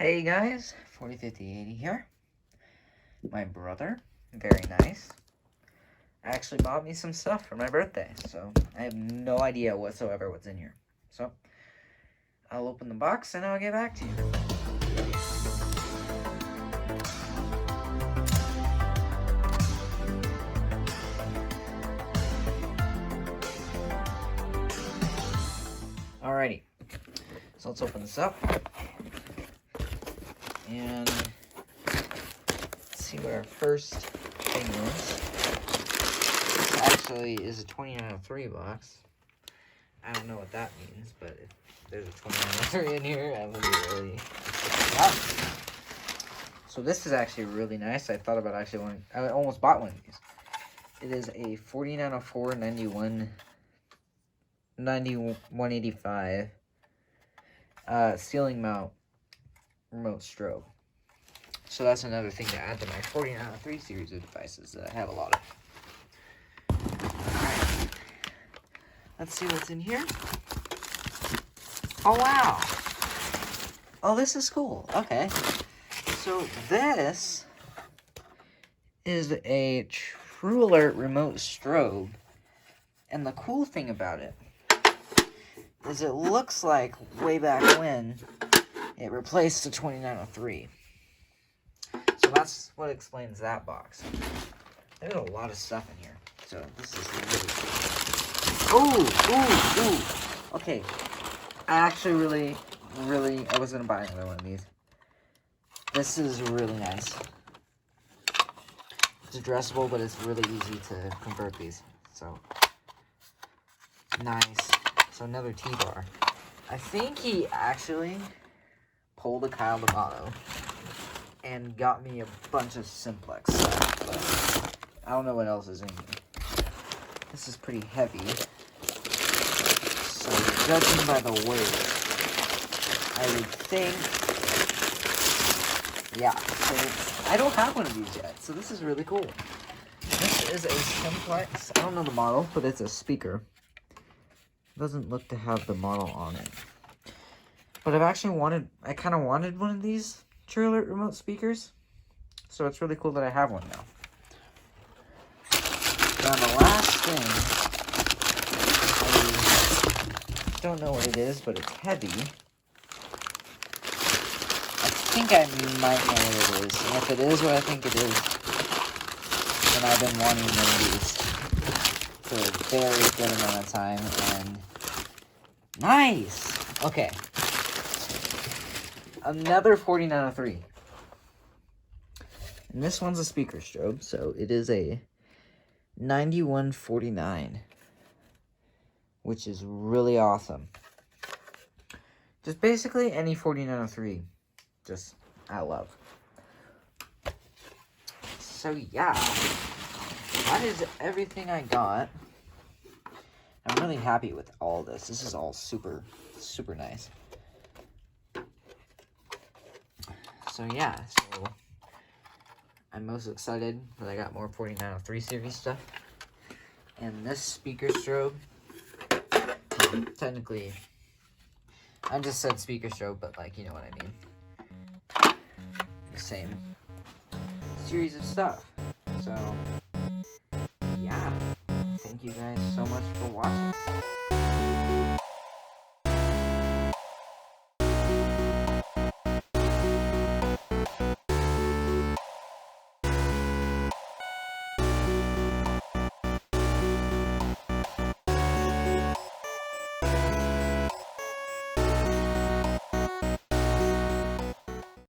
Hey guys, 405080 here. My brother, very nice, actually bought me some stuff for my birthday, so I have no idea whatsoever what's in here. So, I'll open the box and I'll get back to you. Alrighty, so let's open this up. And let's see what our first thing is. This actually is a 2903 box. I don't know what that means, but if there's a 2903 in here, I would be really excited. So this is actually really nice. I thought about actually wanting, I almost bought one of these. It is a 4904 9185 ceiling mount remote strobe. So that's another thing to add to my 4903 series of devices that I have a lot of. Alright, let's see what's in here. Oh wow! Oh, this is cool. Okay. So this is a True Alert remote strobe. And the cool thing about it is it looks like way back when it replaced the 2903. So that's what explains that box. There's a lot of stuff in here. So this is really cool. Ooh. Okay. I actually I was gonna buy another one of these. This is really nice. It's addressable, but it's really easy to convert these. So nice. So another T-bar. I think he actually pulled a Kyle D'Amato and got me a bunch of Simplex stuff, but I don't know what else is in here. This is pretty heavy. So judging by the weight, I would think, yeah, so I don't have one of these yet, so this is really cool. This is a Simplex, I don't know the model, but it's a speaker. It doesn't look to have the model on it. But I kind of wanted one of these True Alert remote speakers, so it's really cool that I have one now. Now the last thing, I don't know what it is, but it's heavy. I think I might know what it is, and if it is what I think it is, then I've been wanting one of these for a very good amount of time, and nice! Okay. Another 4903. And this one's a speaker strobe, so it is a 9149, which is really awesome. Just basically any 4903, just I love. So yeah, that is everything I got. I'm really happy with all this. This is all super nice. So yeah, so I'm most excited that I got more 4903 series stuff. And this speaker strobe, technically, I just said speaker strobe, but like, you know what I mean. The same series of stuff. So, yeah, thank you guys so much for watching.